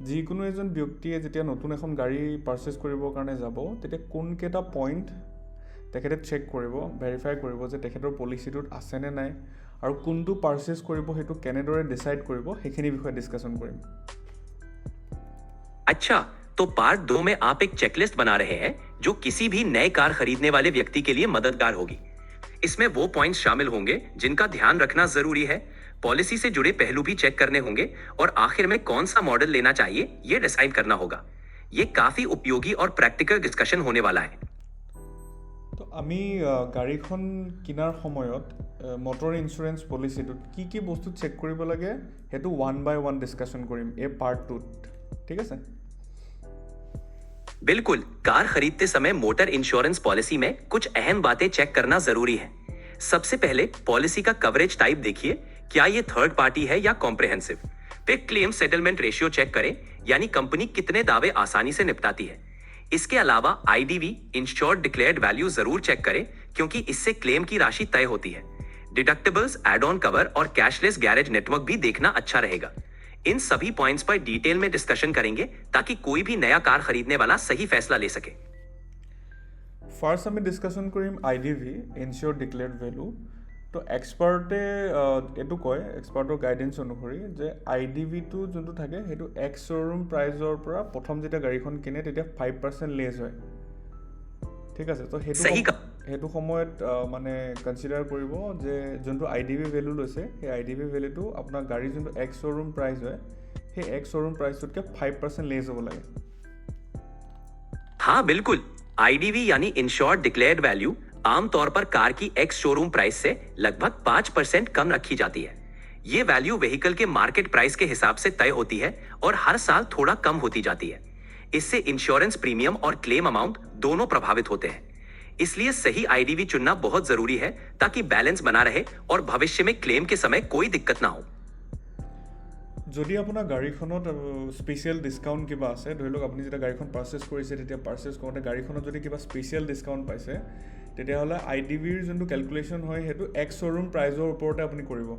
যিকোনো এজন ব্যক্তিয়ে যেতিয়া নতুন এখন গাড়ী পাৰ্চেছ কৰিবৰ কাৰণে যাব তেতিয়া কোনকেইটা পইণ্ট তেখেতে চেক কৰিব, ভেৰিফাই কৰিব যে তেখেতৰ পলিচিটোত আছেনে নাই, আৰু কোনটো পাৰ্চেছ কৰিব সেইটো কেনেদৰে ডিচাইড কৰিব সেইখিনি বিষয়ে ডিছকাশ্যন কৰিম। अच्छा, तो पार्ट 2 में आप एक चेकलिस्ट बना रहे हैं जो किसी भी नए कार खरीदने वाले व्यक्ति के लिए मददगार होगी। इसमें वो पॉइंट्स शामिल होंगे जिनका ध्यान रखना जरूरी है, पॉलिसी से जुड़े पहलू भी चेक करने होंगे और आखिर में कौन सा मॉडल लेना चाहिए ये डिसाइड करना होगा। ये काफी उपयोगी और प्रैक्टिकल डिस्कशन होने वाला है। তো আমি গাড়ীখন কিনাৰ সময়ত মটৰ ইঞ্চুৰেঞ্চ পলিচিটোত কি বস্তু চেক কৰিব লাগে সেইটো 1 by 1 ডিছকাশ্যন কৰিম এই পাৰ্ট 2ত। ঠিক আছে? बिल्कुल, कार खरीदते समय मोटर इंश्योरेंस पॉलिसी में कुछ अहम बातें चेक करना जरूरी है। सबसे पहले पॉलिसी का कवरेज टाइप देखिए, क्या ये थर्ड पार्टी है या कॉम्प्रिहेंसिव। फिर क्लेम सेटलमेंट रेशियो चेक करें, यानी कंपनी कितने दावे आसानी से निपटाती है। इसके अलावा आईडीवी इंश्योर्ड डिक्लेयर्ड वैल्यू जरूर चेक करें, क्योंकि इससे क्लेम की राशि तय होती है। डिडक्टेबल्स, एड ऑन कवर और कैशलेस गैरेज नेटवर्क भी देखना अच्छा रहेगा। इन सभी पॉइंट्स पर डिटेल में डिस्कशन करेंगे ताकि कोई भी नया कार खरीदने वाला सही फैसला ले सके। ফাৰ্ষ্ট আমি ডিছকাশ্যন কৰিম আইডিভি ইনচিয়ৰ ডিক্লেয়াৰ্ড ভেলু। তো এক্সপাৰ্টে এইটো কয়, এক্সপাৰ্টৰ গাইডেঞ্চ অনুসৰি যে আইডিভিটো যোনটো থাকে সেইটো এক্স শ্ব'ৰুম প্ৰাইজৰ পৰা প্ৰথম যেতিয়া গাড়ীখন কিনে তেতিয়া 5% লেছ হয়। ঠিক আছে? তো সেইটো সময়ত মানে কনচিডাৰ কৰিব যে যোনটো আইডিভি ভেলু লৈছে সেই আইডিভি ভেলুটো আপোনাৰ গাড়ীৰ যোনটো এক্স শ্ব'ৰুম প্ৰাইজ হয় সেই এক্স শ্ব'ৰুম প্ৰাইজটোতকৈ 5% লেছ হ'ব লাগে। हाँ बिल्कुल, आईडीवी यानी इंश्योर्ड डिक्लेयर्ड वैल्यू आमतौर पर कार की एक्स शोरूम प्राइस से लगभग 5% कम रखी जाती है। ये वैल्यू व्हीकल के मार्केट प्राइस के हिसाब से तय होती है और हर साल थोड़ा कम होती जाती है। इससे इंश्योरेंस प्रीमियम और क्लेम अमाउंट दोनों प्रभावित होते हैं। इसलिए सही आईडीवी चुनना बहुत जरूरी है ताकि बैलेंस बना रहे और भविष्य में क्लेम के समय कोई दिक्कत ना हो। যদি আপোনাৰ গাড়ীখনত স্পেচিয়েল ডিছকাউণ্ট কিবা আছে, ধৰি লওক আপুনি যেতিয়া গাড়ীখন পাৰ্চেছ কৰিছে তেতিয়া পাৰ্চেছ কৰোঁতে গাড়ীখনত যদি কিবা স্পেচিয়েল ডিছকাউণ্ট পাইছে তেতিয়াহ'লে আইডিভিৰ যোনটো কেলকুলেশ্যন হয় সেইটো এক্স শ্ব'ৰুম প্ৰাইজৰ ওপৰতে আপুনি কৰিব।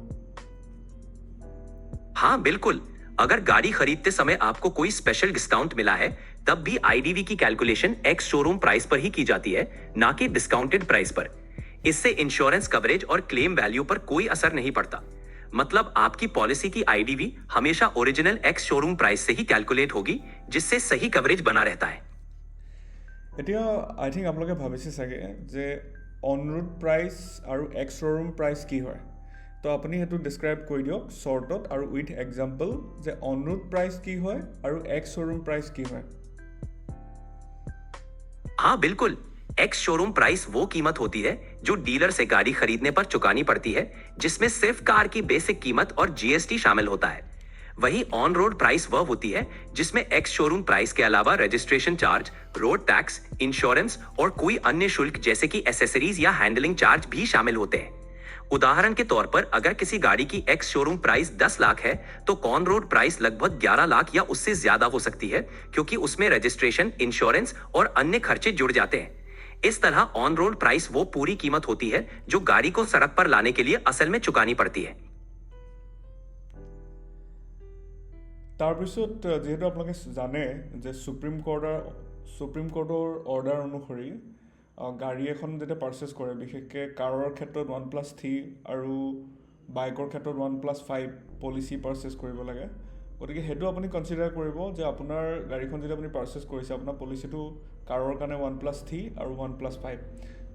हाँ बिल्कुल, अगर गाड़ी खरीदते समय आपको कोई स्पेशल डिस्काउंट मिला है तब भी आईडीवी की कैलकुलेशन एक्स शोरूम प्राइस पर ही की जाती है, ना कि डिस्काउंटेड प्राइस पर। इससे इंश्योरेंस कवरेज और क्लेम वैल्यू पर कोई असर नहीं पड़ता। मतलब आपकी पॉलिसी की आईडीवी हमेशा ओरिजिनल एक्स शोरूम प्राइस से ही कैलकुलेट होगी, जिससे सही कवरेज बना रहता है। এতিয়া আই থিংক আপোনালোকে ভাবিছে চাগে যে অন ৰোড প্ৰাইচ আৰু এক্স শ্ব'ৰুম প্ৰাইচ কি হয়। তো আপুনি সেইটো ডিছক্ৰাইব কৰি দিয়ক শ্বৰ্টত আৰু উইথ এক্সাম্পল যে অন ৰোড প্ৰাইচ কি হয় আৰু এক্স শ্ব'ৰুম প্ৰাইচ কি হয়। हाँ बिल्कुल, एक्स शोरूम प्राइस वो कीमत होती है जो डीलर से गाड़ी खरीदने पर चुकानी पड़ती है, जिसमें सिर्फ कार की बेसिक कीमत और जीएसटी शामिल होता है। वहीं ऑन रोड प्राइस वह होती है जिसमें एक्स शोरूम प्राइस के अलावा registration charge, road tax, insurance और कोई अन्य शुल्क जैसे कि एसेसरीज या हैंडलिंग चार्ज भी शामिल होते हैं। उदाहरण के तौर पर अगर किसी गाड़ी की एक्स शोरूम प्राइस 10 लाख है तो ऑन रोड प्राइस लगभग 11 लाख या उससे ज्यादा हो सकती है, क्योंकि उसमें रजिस्ट्रेशन, इंश्योरेंस और अन्य खर्चे जुड़ जाते हैं। इस तरह ऑन रोड प्राइस वो पूरी कीमत होती है जो गाड़ी को सड़क पर लाने के लिए असल में चुकानी पड़ती है। তাৰপিছত যিহেতু আপোনালোকে জানে যে সুপ্ৰিম কোৰ্টৰ অৰ্ডাৰ অনুসৰি গাড়ী এখন যেতিয়া পাৰ্চেছ কৰে, বিশেষকৈ কাৰৰ ক্ষেত্ৰত 1+3 আৰু বাইকৰ ক্ষেত্ৰত 1+5 পলিচি পাৰ্চেছ কৰিব লাগে। গতিকে সেইটো আপুনি কনচিডাৰ কৰিব যে আপোনাৰ গাড়ীখন যেতিয়া আপুনি পাৰ্চেছ কৰিছে আপোনাৰ পলিচিটো কাৰৰ কাৰণে 1+3 আৰু 1+5।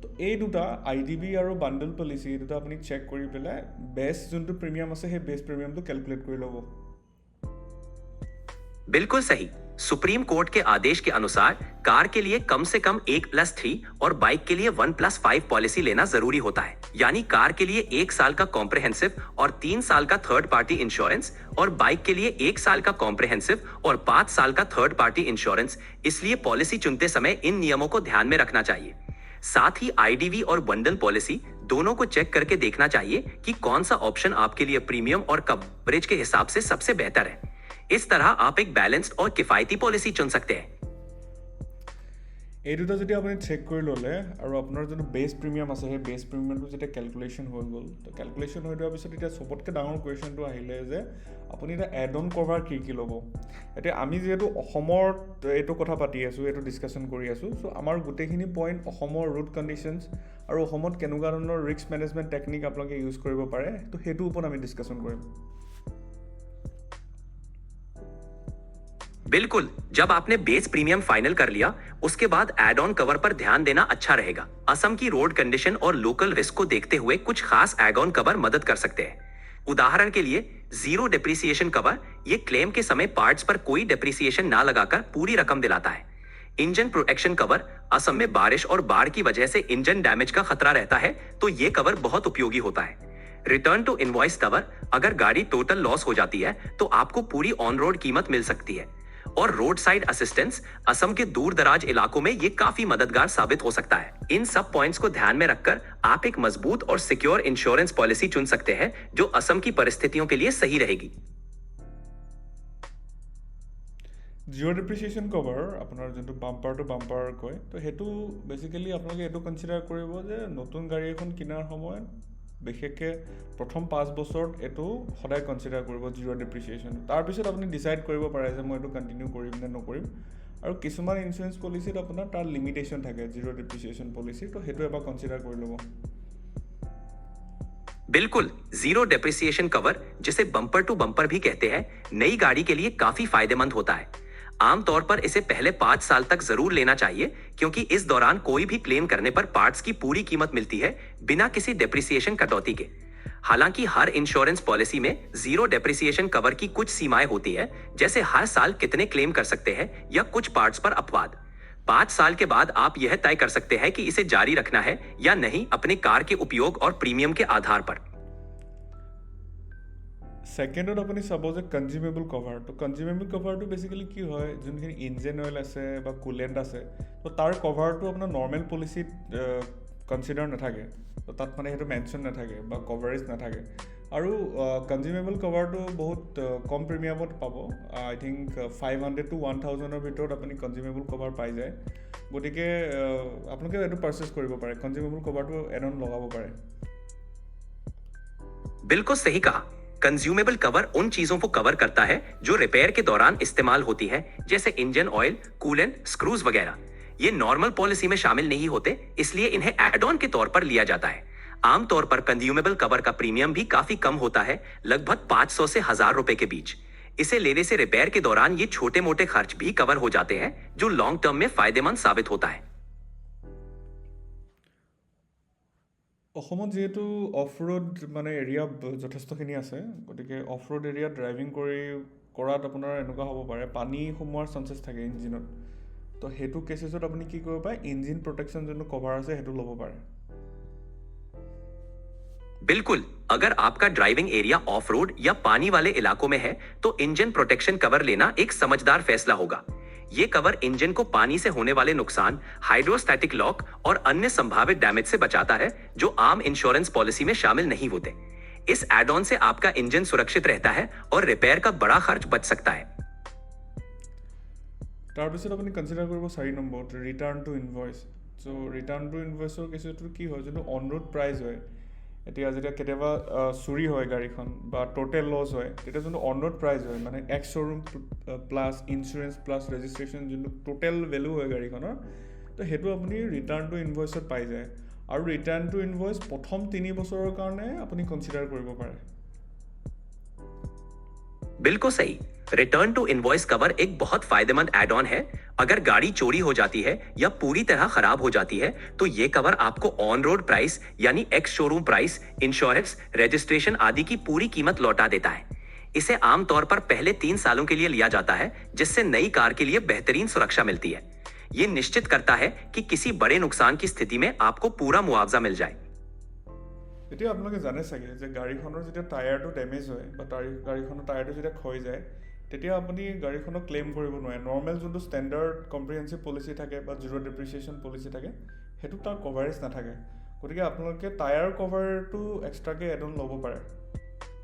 তো এই দুটা আইডিবি আৰু বাণ্ডল পলিচি এই দুটা আপুনি চেক কৰি পেলাই বেষ্ট যোনটো প্ৰিমিয়াম আছে সেই বেষ্ট প্ৰিমিয়ামটো কেলকুলেট কৰি ল'ব। बिल्कुल सही, सुप्रीम कोर्ट के आदेश के अनुसार कार के लिए कम से कम 1+3 और बाइक के लिए 1+5 पॉलिसी लेना जरूरी होता है। यानी कार के लिए 1 साल का कॉम्प्रिहेंसिव और 3 साल का थर्ड पार्टी इंश्योरेंस, और बाइक के लिए 1 साल का कॉम्प्रिहेंसिव और 5 साल का थर्ड पार्टी इंश्योरेंस। इसलिए पॉलिसी चुनते समय इन नियमों को ध्यान में रखना चाहिए। साथ ही आईडीवी और बंडल पॉलिसी दोनों को चेक करके देखना चाहिए कि कौन सा ऑप्शन आपके लिए प्रीमियम और कवरेज के हिसाब से सबसे बेहतर है। इस तरह आप एक बैलेंस्ड और किफायती पॉलिसी चुन सकते हैं। এই দুটা যদি আপুনি চেক কৰি ল'লে আৰু আপোনাৰ যোনটো বেছ প্ৰিমিয়াম আছে সেই বেছ প্ৰিমিয়ামটো যেতিয়া কেলকুলেশ্যন হৈ গ'ল তো কেলকুলেশ্যন হৈ যোৱাৰ পিছত এতিয়া চবতকৈ ডাঙৰ কুৱেশ্যনটো আহিলে যে আপুনি এতিয়া এড অন কভাৰ কি ল'ব। এতিয়া আমি যিহেতু অসমত এইটো কথা পাতি আছোঁ, এইটো ডিছকাশ্যন কৰি আছোঁ, চ' আমাৰ গোটেইখিনি পইণ্ট অসমৰ ৰুট কণ্ডিশ্যনছ আৰু অসমত কেনেকুৱা ধৰণৰ ৰিস্ক মেনেজমেণ্ট টেকনিক আপোনালোকে ইউজ কৰিব পাৰে তো সেইটোৰ ওপৰত আমি ডিছকাশ্যন কৰিম। बिल्कुल, जब आपने बेस प्रीमियम फाइनल कर लिया, उसके बाद एड ऑन कवर पर ध्यान देना अच्छा रहेगा। असम की रोड कंडीशन और लोकल रिस्क को देखते हुए कुछ खास एड ऑन कवर मदद कर सकते हैं। उदाहरण के लिए जीरो डेप्रिसिएशन कवर, ये क्लेम के समय पार्ट्स पर कोई डेप्रिसिएशन ना लगाकर पूरी रकम दिलाता है। इंजन प्रोटेक्शन कवर, असम में बारिश और बाढ़ की वजह से इंजन डैमेज का खतरा रहता है, तो ये कवर बहुत उपयोगी होता है। रिटर्न टू इनवॉइस कवर, अगर गाड़ी टोटल लॉस हो जाती है तो आपको पूरी ऑन रोड कीमत मिल सकती है। और रोड साइड असिस्टेंस, असम के दूर दराज इलाकों में ये काफी मददगार साबित हो सकता है। इन सब पॉइंट्स को ध्यान में रखकर आप एक मजबूत और सिक्योर इंश्योरेंस पॉलिसी चुन सकते हैं जो असम की परिस्थितियों के लिए सही रहेगी। জিৰ' ডেপ্ৰিচিয়েশ্যন কভাৰ আপোনাৰ যোনটো বাম্পাৰ টু বাম্পাৰ কয় তো সেইটো বেচিকেলি আপোনালোকে এইটো কনচিডাৰ কৰিব যে নতুন গাড়ী এখন কিনাৰ সময়ত বিশেষকৈ প্ৰথম 5 বছৰত এইটো সদায় কনচিডাৰ কৰিব জিৰ' ডেপ্ৰিচিয়েশ্যন। তাৰপিছত আপুনি ডিচাইড কৰিব পাৰে যে মই এইটো কণ্টিনিউ কৰিম নে নকৰিম। আৰু কিছুমান ইঞ্চুৰেঞ্চ পলিচিত আপোনাৰ তাৰ লিমিটেশ্যন থাকে জিৰ' ডেপ্ৰিচিয়েশ্যন পলিচি, তো সেইটো এবাৰ কনচিডাৰ কৰি ল'ব। बिल्कुल, जीरो डेप्रिसिएशन कवर, जिसे बम्पर टू बम्पर भी कहते हैं, नई गाड़ी के लिए काफी फायदेमंद होता है। आमतौर पर इसे पहले 5 साल तक जरूर लेना चाहिए, क्योंकि इस दौरान कोई भी क्लेम करने पर पार्ट्स की पूरी कीमत मिलती है बिना किसी डेप्रिसिएशन कटौती के। हालांकि हर इंश्योरेंस पॉलिसी में जीरो डेप्रिसिएशन कवर की कुछ सीमाएं होती है, जैसे हर साल कितने क्लेम कर सकते हैं या कुछ पार्ट्स पर अपवाद। 5 साल के बाद आप यह तय कर सकते हैं कि इसे जारी रखना है या नहीं, अपने कार के उपयोग और प्रीमियम के आधार पर। ছেকেণ্ডত আপুনি চাব যে কনজিউমেবল কভাৰ, তো কনজিউমেবল কভাৰটো বেচিকেলি কি হয়, যোনখিনি ইঞ্জিন অইল আছে বা কুলেণ্ট আছে তো তাৰ কভাৰটো আপোনাৰ নৰ্মেল পলিচিত কনচিডাৰ নাথাকে, তো তাত মানে সেইটো মেনশ্যন নাথাকে বা কভাৰেজ নাথাকে। আৰু কনজিউমেবল কভাৰটো বহুত কম প্ৰিমিয়ামত পাব, আই থিংক 500 to 1000ৰ ভিতৰত আপুনি কনজিউমেবল কভাৰ পাই যায়। গতিকে আপোনালোকে এইটো পাৰ্চেছ কৰিব পাৰে, কনজিউমেবল কভাৰটো এড অন লগাব পাৰে। बिल्कुल सही कहा। कंज्यूमेबल कवर उन चीजों को कवर करता है जो रिपेयर के दौरान इस्तेमाल होती है, जैसे इंजन ऑयल, कूलेंट, स्क्रूज वगैरह। ये नॉर्मल पॉलिसी में शामिल नहीं होते, इसलिए इन्हें एड ऑन के तौर पर लिया जाता है। आमतौर पर कंज्यूमेबल कवर का प्रीमियम भी काफी कम होता है, लगभग 500 से 1000 रुपए के बीच। इसे लेने से रिपेयर के दौरान ये छोटे मोटे खर्च भी कवर हो जाते हैं, जो लॉन्ग टर्म में फायदेमंद साबित होता है। অসমত যিহেতু অফ ৰোড মানে এৰিয়া যথেষ্টখিনি আছে, গতিকে অফ ৰোড এৰিয়াত ড্ৰাইভিং কৰাত আপোনাৰ এনেকুৱা হ'ব পাৰে পানী সোমোৱাৰ চান্সেছ থাকে ইঞ্জিনত। তো সেইটো কেছেছত আপুনি কি কৰিব পাৰে, ইঞ্জিন প্ৰটেকশ্যন যোনটো কভাৰ আছে সেইটো ল'ব পাৰে। बिल्कुल, अगर आपका ड्राइविंग एरिया ऑफ रोड या पानी वाले इलाकों में है तो इंजन प्रोटेक्शन कवर लेना एक समझदार फैसला होगा। ये कवर इंजन को पानी से होने वाले नुकसान, हाइड्रोस्टैटिक लॉक और अन्य संभावित डैमेज से बचाता है, जो आम इंश्योरेंस पॉलिसी में शामिल नहीं होते। इस एड ऑन से आपका इंजन सुरक्षित रहता है और रिपेयर का बड़ा खर्च बच सकता है। তাৰপিছত আপুনি কনচিডাৰ কৰিব 4 নম্বৰত return to invoice. So' return to ইনভইচৰ কেছটো কি হয়, যোনটো অন ৰোড প্ৰাইচ হয়, এতিয়া যেতিয়া কেতিয়াবা চুৰি হয় গাড়ীখন বা টোটেল লছ হয়, তেতিয়া যোনটো অন ৰোড প্ৰাইচ হয় মানে x showroom plus insurance plus registration যোনটো টোটেল ভেলু হয় গাড়ীখনৰ, তো সেইটো আপুনি ৰিটাৰ্ণ টু ইনভইচত পাই যায়। আৰু ৰিটাৰ্ণ টু ইনভইচ প্ৰথম 3 বছৰৰ কাৰণে আপুনি কনচিডাৰ কৰিব পাৰে। बिल्कुल सही। रिटर्न टू इनवॉइस कवर एक बहुत फायदेमंद एड ऑन है। अगर गाड़ी चोरी हो जाती है या पूरी तरह खराब हो जाती है तो ये कवर आपको ऑन रोड प्राइस यानी ex showroom price, insurance, registration आदि की पूरी कीमत लौटा देता है। इसे आमतौर पर पहले 3 सालों के लिए लिया जाता है, जिससे नई कार के लिए बेहतरीन सुरक्षा मिलती है। ये निश्चित करता है कि किसी बड़े नुकसान की स्थिति में आपको पूरा मुआवजा मिल जाए। এতিয়া আপোনালোকে জানে চাগে যে গাড়ীখনৰ যেতিয়া টায়াৰটো ডেমেজ হয় বা গাড়ীখনৰ টায়াৰটো যেতিয়া ক্ষয় যায়, তেতিয়া আপুনি গাড়ীখনক ক্লেইম কৰিব নোৱাৰে। নৰ্মেল যোনটো ষ্টেণ্ডাৰ্ড কম্প্ৰিহেনচিভ পলিচি থাকে বা জিৰ' ডেপ্ৰিচিয়েশ্যন পলিচি থাকে, সেইটো তাৰ কভাৰেজ নাথাকে। গতিকে আপোনালোকে টায়াৰ কভাৰটো এক্সট্ৰাকৈ এড অন ল'ব পাৰে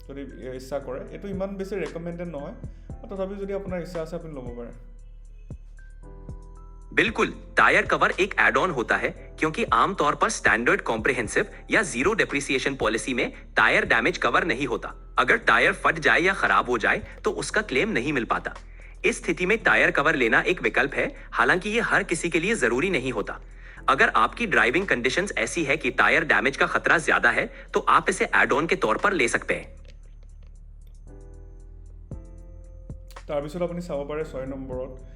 যদি ইচ্ছা কৰে। এইটো ইমান বেছি ৰেকমেণ্ডেড নহয়, তথাপিও যদি আপোনাৰ ইচ্ছা আছে আপুনি ল'ব পাৰে। बिल्कुल, टायर कवर एक एड ऑन होता है क्योंकि आमतौर पर स्टैंडर्ड कॉम्प्रिहेंसिव या जीरो डेप्रिसिएशन पॉलिसी में टायर डैमेज कवर नहीं होता। अगर टायर फट जाए या खराब हो जाए तो उसका क्लेम नहीं मिल पाता। इस स्थिति में टायर कवर लेना एक विकल्प है, हालांकि ये हर किसी के लिए जरूरी नहीं होता। अगर आपकी ड्राइविंग कंडीशंस ऐसी है कि टायर डैमेज का खतरा ज्यादा है तो आप इसे एड ऑन के तौर पर ले सकते हैं। তাৰপিছত আপুনি চাব পাৰে 6 নম্বৰত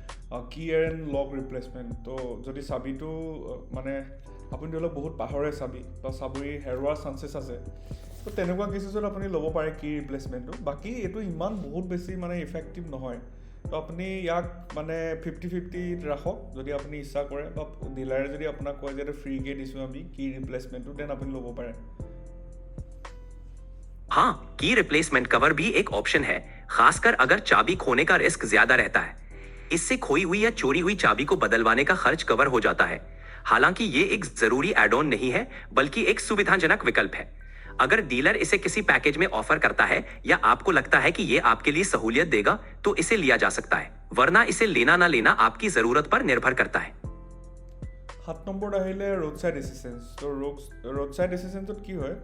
কি এণ্ড লক ৰিপ্লেচমেণ্ট। তো যদি চাবিটো মানে আপুনি ধৰি লওক বহুত পাহৰে চাবি বা চাবি হেৰুৱাৰ চান্সেছ আছে, তো তেনেকুৱা কেছেছত আপুনি ল'ব পাৰে কি ৰিপ্লেচমেণ্টটো। বাকী এইটো ইমান বহুত বেছি মানে ইফেক্টিভ নহয়, তো আপুনি ইয়াক মানে 50-50 ৰাখক যদি আপুনি ইচ্ছা কৰে, বা ডিলাৰে যদি আপোনাক কয় যে এইটো ফ্ৰীকৈ দিছোঁ আমি কি ৰিপ্লেচমেণ্টটো, দেন আপুনি ল'ব পাৰে। हाँ, की रिप्लेसमेंट कवर भी एक ऑप्शन है, खासकर अगर चाबी खोने का रिस्क ज्यादा रहता है। इससे खोई हुई या चोरी हुई चाबी को बदलवाने का खर्च कवर हो जाता है। हालांकि ये एक जरूरी एड ऑन नहीं है, बल्कि एक सुविधाजनक विकल्प है। अगर डीलर इसे किसी पैकेज में ऑफर करता है या आपको लगता है कि ये आपके लिए सहूलियत देगा तो इसे लिया जा सकता है, वरना इसे लेना ना लेना आपकी जरूरत पर निर्भर करता है। 7 নম্বৰত আহিলে ৰোড ছাইড এচিষ্টেঞ্চ। তো ৰোড ছাইড এচিষ্টেঞ্চত কি হয়,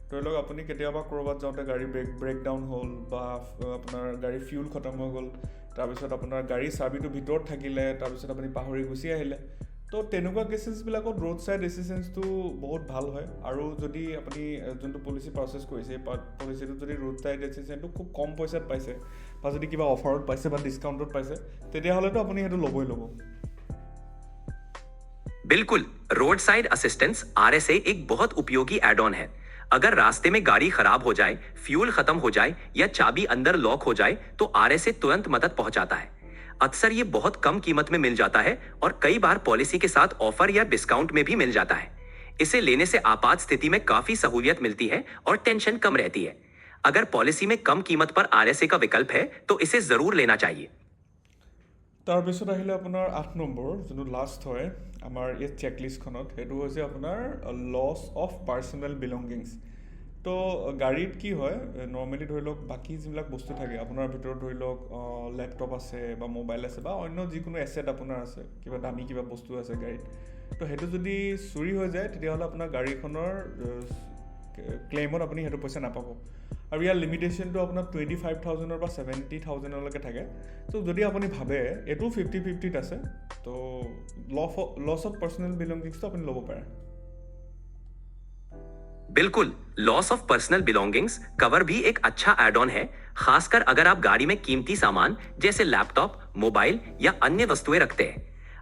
ধৰি লওক আপুনি কেতিয়াবা ক'ৰবাত যাওঁতে গাড়ী ব্ৰেকডাউন হ'ল বা আপোনাৰ গাড়ী ফিউল খতম হৈ গ'ল, তাৰপিছত আপোনাৰ গাড়ী চাবিটো ভিতৰত থাকিলে, তাৰপিছত আপুনি পাহৰি গুচি আহিলে, তো তেনেকুৱা কেছেছবিলাকত ৰোড ছাইড এচিষ্টেঞ্চটো বহুত ভাল হয়। আৰু যদি আপুনি যোনটো পলিচি প্ৰচেছ কৰিছে, পলিচিটো যদি ৰোড ছাইড এচিষ্টেঞ্চটো খুব কম পইচাত পাইছে বা যদি কিবা অফাৰত পাইছে বা ডিছকাউণ্টত পাইছে, তেতিয়াহ'লেতো আপুনি সেইটো ল'বই ল'ব। बिल्कुल, रोड साइड असिस्टेंस RSA एक बहुत उपयोगी एड ऑन है। अगर रास्ते में गाड़ी खराब हो जाए, फ्यूल खत्म हो जाए या चाबी अंदर लॉक हो जाए तो RSA तुरंत मदद पहुंचाता है। अक्सर ये बहुत कम कीमत में मिल जाता है और कई बार पॉलिसी के साथ ऑफर या डिस्काउंट में भी मिल जाता है। इसे लेने से आपात स्थिति में काफी सहूलियत मिलती है और टेंशन कम रहती है। अगर पॉलिसी में कम कीमत पर RSA का विकल्प है तो इसे जरूर लेना चाहिए। তাৰপিছত আহিলে আপোনাৰ 8 নম্বৰ, যোনটো লাষ্ট হয় আমাৰ এই চেকলিষ্টখনত, সেইটো হৈছে আপোনাৰ লছ অফ পাৰ্চনেল বিলংগিংছ। তো গাড়ীত কি হয়, নৰ্মেলি ধৰি লওক বাকী যিবিলাক বস্তু থাকে আপোনাৰ ভিতৰত, ধৰি লওক লেপটপ আছে বা মোবাইল আছে বা অন্য যিকোনো এছেট আপোনাৰ আছে, কিবা দামী কিবা বস্তু আছে গাড়ীত, তো সেইটো যদি চুৰি হৈ যায় তেতিয়াহ'লে আপোনাৰ গাড়ীখনৰ ক্লেইমত আপুনি সেইটো পইচা নাপাব। আৰু ইয়াৰ লিমিটেশ্যনটো আপোনাৰ 25,000 বা 70,000লৈকে থাকে। তো যদি আপুনি ভাবে এইটো 50-50 আছে, তো লছ অফ পাৰ্চনেল বিলংগিংছটো আপুনি ল'ব পাৰে। बिल्कुल, loss of personal belongings cover भी एक अच्छा एड ऑन है, खासकर अगर आप गाड़ी में कीमती सामान जैसे लैपटॉप, मोबाइल या अन्य वस्तुएं रखते हैं।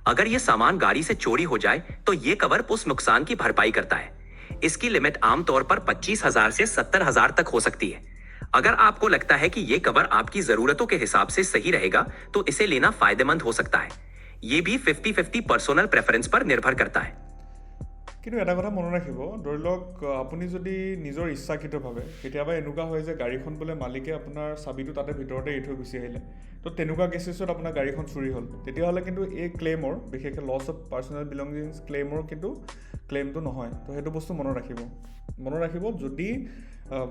अगर ये सामान गाड़ी से चोरी हो जाए तो ये कवर उस नुकसान की भरपाई करता है। इसकी लिमिट आमतौर पर 25,000 से 70,000 तक हो सकती है। अगर आपको लगता है कि ये कवर आपकी जरूरतों के हिसाब से सही रहेगा तो इसे लेना फायदेमंद हो सकता है। ये भी 50-50 पर्सनल प्रेफरेंस पर निर्भर करता है। কিন্তু এটা কথা মনত ৰাখিব, ধৰি লওক আপুনি যদি নিজৰ ইচ্ছাকৃতভাৱে, কেতিয়াবা এনেকুৱা হয় যে গাড়ীখন বোলে মালিকে আপোনাৰ চাবিটো তাতে ভিতৰতে এৰি থৈ গুচি আহিলে, তো তেনেকুৱা কেছেছত আপোনাৰ গাড়ীখন চুৰি হ'ল, তেতিয়াহ'লে কিন্তু এই ক্লেইমৰ, বিশেষকৈ লছ অফ পাৰ্চনেল বিলংগিংছ ক্লেইমৰ কিন্তু ক্লেইমটো নহয়। তো সেইটো বস্তু মনত ৰাখিব। যদি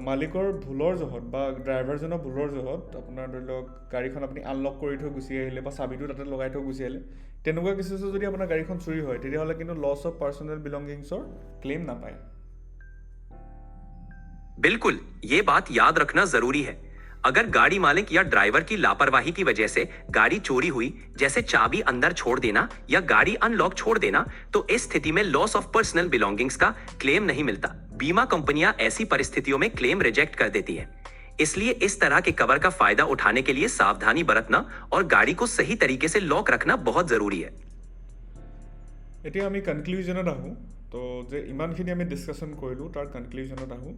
মালিকৰ ভুলৰ জহত বা ড্ৰাইভাৰজনৰ ভুলৰ জহত আপোনাৰ ধৰি লওক গাড়ীখন আপুনি আনলক কৰি থৈ গুচি আহিলে বা চাবিটো তাতে লগাই থৈ গুচি আহিলে, তেনেকুৱা কেছেছত যদি আপোনাৰ গাড়ীখন চুৰি হয় তেতিয়াহ'লে কিন্তু লছ অফ পাৰ্চনেল বিলংগিংছৰ ক্লেইম নাপায়। बिल्कुल, ये बात याद रखना जरूरी है। अगर गाड़ी मालिक या ड्राइवर की लापरवाही की वजह से गाड़ी चोरी हुई, जैसे चाबी अंदर छोड़ देना या गाड़ी अनलॉक छोड़ देना, तो इस स्थिति में लॉस ऑफ पर्सनल बिलोंगिंग्स का क्लेम नहीं मिलता। बीमा कंपनियां ऐसी परिस्थितियों में क्लेम रिजेक्ट कर देती है। इसलिए इस तरह के कवर का फायदा उठाने के लिए सावधानी बरतना और गाड़ी को सही तरीके से लॉक रखना बहुत जरूरी है। এতিয়া আমি কনক্লুজনত আহোঁ। তো যে ইমানখিনি আমি ডিছকাশ্যন কৰিলোঁ, তাৰ কনক্লুজনত আহোঁ।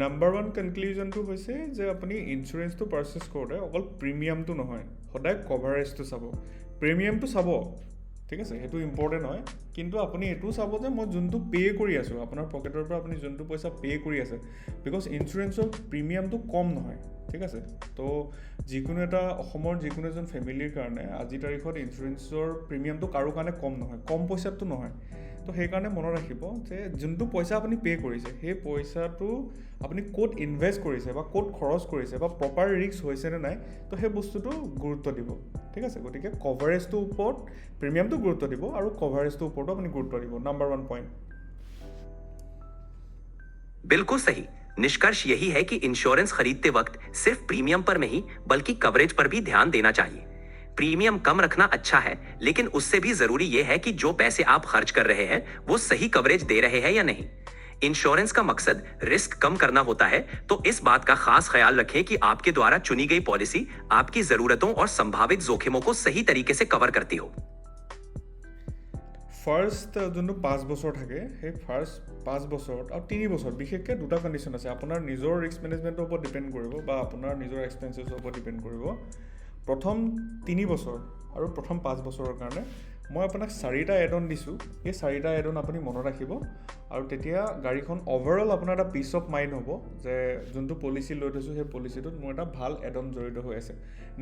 নাম্বাৰ 1 কনক্লুজনটো হৈছে যে আপুনি ইঞ্চুৰেঞ্চটো পাৰ্চেছ কৰোঁতে অকল প্ৰিমিয়ামটো নহয়, সদায় কভাৰেজটো চাব। প্ৰিমিয়ামটো চাব, ঠিক আছে, সেইটো ইম্পৰ্টেণ্ট হয়, কিন্তু আপুনি এইটো চাব যে মই যোনটো পে' কৰি আছোঁ, আপোনাৰ পকেটৰ পৰা আপুনি যোনটো পইচা পে' কৰি আছে, বিকজ ইঞ্চুৰেঞ্চৰ প্ৰিমিয়ামটো কম নহয়, ঠিক আছে। তো যিকোনো এটা অসমৰ যিকোনো এজন ফেমিলিৰ কাৰণে আজিৰ তাৰিখত ইঞ্চুৰেঞ্চৰ প্ৰিমিয়ামটো কাৰো কাৰণে কম নহয়, কম পইচাতটো নহয়। তো সেইকাৰণে মনত ৰাখিব যে যোনটো পইচা আপুনি পে' কৰিছে সেই পইচাটো আপুনি ক'ত ইনভেষ্ট কৰিছে বা ক'ত খৰচ কৰিছে বা প্ৰপাৰ ৰিস্ক হৈছেনে নাই, তো সেই বস্তুটো গুৰুত্ব দিব। ঠিক আছে, গতিকে কভাৰেজটোৰ ওপৰত প্ৰিমিয়ামটো গুৰুত্ব দিব আৰু কভাৰেজটোৰ ওপৰতো আপুনি গুৰুত্ব দিব। Number 1 point. बिल्कुल सही। निष्कर्ष यही है कि इंश्योरेंस खरीदते वक्त सिर्फ प्रीमियम पर नहीं बल्कि कवरेज पर भी ध्यान देना चाहिए। प्रीमियम कम रखना अच्छा है, लेकिन उससे भी जरूरी यह है कि जो पैसे आप खर्च कर रहे हैं वो सही कवरेज दे रहे हैं या नहीं। इंश्योरेंस का मकसद रिस्क कम करना होता है, तो इस बात का खास ख्याल रखें कि आपके द्वारा चुनी गई पॉलिसी आपकी जरूरतों और संभावित जोखिमों को सही तरीके से कवर करती हो। ফাৰ্ষ্ট যোনটো 5 বছৰ থাকে সেই ফাৰ্ষ্ট 5 বছৰত আৰু 3 বছৰত বিশেষকৈ দুটা কণ্ডিশ্যন আছে। আপোনাৰ নিজৰ ৰিস্ক মেনেজমেণ্টৰ ওপৰত ডিপেণ্ড কৰিব বা আপোনাৰ নিজৰ এক্সপেঞ্চেছৰ ওপৰত ডিপেণ্ড কৰিব। প্ৰথম 3 বছৰ আৰু প্ৰথম 5 বছৰৰ কাৰণে মই আপোনাক 4টা এড অন দিছোঁ। এই 4টা এড অন আপুনি মনত ৰাখিব আৰু তেতিয়া গাড়ীখন অভাৰঅল আপোনাৰ এটা পিচ অফ মাইণ্ড হ'ব যে যোনটো পলিচি লৈ থৈছোঁ সেই পলিচিটোত মোৰ এটা ভাল এড অন জড়িত হৈ আছে।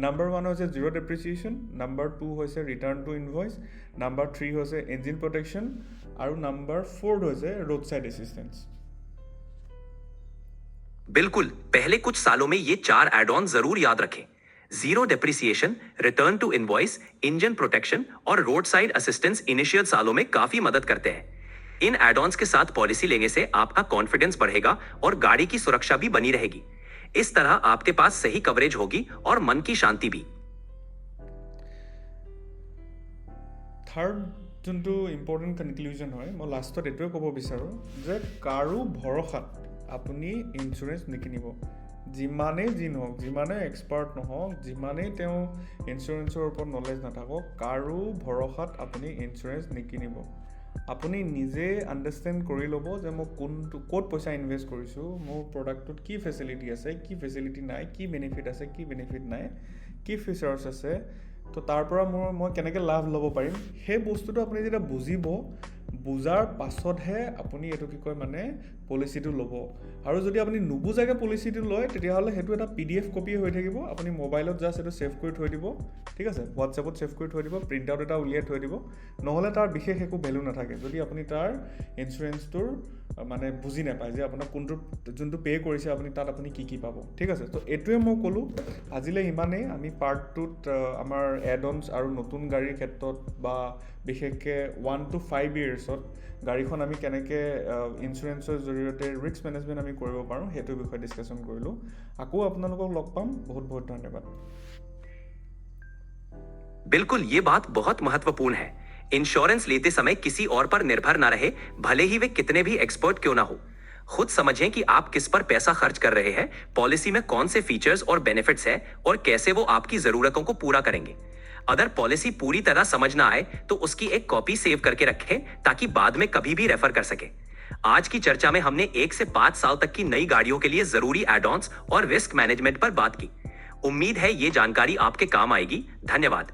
নাম্বাৰ 1 হৈছে জিৰ' ডেপ্ৰিচিয়েশ্যন, নাম্বাৰ 2 হৈছে ৰিটাৰ্ণ টু ইনভইচ, নাম্বাৰ 3 হৈছে ইঞ্জিন প্ৰটেকশ্যন আৰু নাম্বাৰ 4 হৈছে ৰোড ছাইড এছিষ্টেঞ্চ। बिल्कुल, पहले कुछ सालों में ये 4 एड ऑन जरूर याद रखें। Zero depreciation, return to invoice, engine protection और रोड साइड असिस्टेंस इनिशियल सालों में काफी मदद करते हैं। इन एड ऑन्स के साथ पॉलिसी लेने से आपका कॉन्फिडेंस बढ़ेगा और गाड़ी की सुरक्षा भी बनी रहेगी। इस तरह आपके पास सही कवरेज होगी और मन की शांति भी। থাৰ্ড যোনটো ইম্পৰ্টেণ্ট কনক্লুজন হয়, মই লাষ্টত এইটোৱে ক'ব বিচাৰোঁ যে কাৰো ভৰসাত আপুনি ইঞ্চুৰেঞ্চ নিকিনিব। যিমানেই যি নহওক, যিমানেই এক্সপাৰ্ট নহওক, যিমানেই তেওঁ ইঞ্চুৰেঞ্চৰ ওপৰত নলেজ নাথাকক, কাৰো ভৰসাত আপুনি ইঞ্চুৰেঞ্চ নিকিনিব। আপুনি নিজে আণ্ডাৰষ্টেণ্ড কৰি ল'ব যে মই ক'ত পইচা ইনভেষ্ট কৰিছোঁ, মোৰ প্ৰডাক্টটোত কি ফেচিলিটি আছে, কি ফেচিলিটি নাই, কি বেনিফিট আছে, কি বেনিফিট নাই, কি ফিচাৰ্ছ আছে, তো তাৰ পৰা মই কেনেকৈ লাভ ল'ব পাৰিম, সেই বস্তুটো আপুনি যেতিয়া বুজাৰ পাছতহে আপুনি এইটো কি কয় মানে পলিচিটো ল'ব। আৰু যদি আপুনি নুবুজাকৈ পলিচিটো লয় তেতিয়াহ'লে সেইটো এটা PDF কপি হৈ থাকিব। আপুনি মোবাইলত জাষ্ট এইটো ছেভ কৰি থৈ দিব, ঠিক আছে, হোৱাটছএপত ছেভ কৰি থৈ দিব, প্ৰিণ্ট আউট এটা উলিয়াই থৈ দিব, নহ'লে তাৰ বিশেষ একো ভেলু নাথাকে যদি আপুনি তাৰ ইঞ্চুৰেঞ্চটোৰ মানে বুজি নাপায় যে আপোনাক যোনটো পে' কৰিছে আপুনি তাত আপুনি কি পাব। ঠিক আছে, তো এইটোৱে মই ক'লোঁ আজিলৈ ইমানেই। আমি পাৰ্ট 2ত আমাৰ এড অনছ আৰু নতুন গাড়ীৰ ক্ষেত্ৰত বা বিশেষকৈ 1 to 5 yearsত গাড়ীখন আমি কেনেকৈ ইঞ্চুৰেঞ্চৰ জৰিয়তে ৰিস্ক মেনেজমেণ্ট আমি কৰিব পাৰোঁ সেইটোৰ বিষয়ে ডিছকাশ্যন কৰিলোঁ। আকৌ আপোনালোকক লগ পাম। বহুত বহুত ধন্যবাদ। बिल्कुल, ये बात बहुत महत्वपूर्ण है। इंश्योरेंस लेते समय किसी और पर निर्भर न रहे, भले ही वे कितने भी एक्सपर्ट क्यों ना हो। खुद समझें कि आप किस पर पैसा खर्च कर रहे हैं, पॉलिसी में कौन से फीचर्स और बेनिफिट्स हैं और कैसे वो आपकी जरूरतों को पूरा करेंगे। अगर पॉलिसी पूरी तरह समझ ना आए तो उसकी एक कॉपी सेव करके रखें ताकि बाद में कभी भी रेफर कर सके। आज की चर्चा में हमने 1 से 5 साल तक की नई गाड़ियों के लिए जरूरी एड ऑन्स और रिस्क मैनेजमेंट पर बात की। उम्मीद है ये जानकारी आपके काम आएगी। धन्यवाद।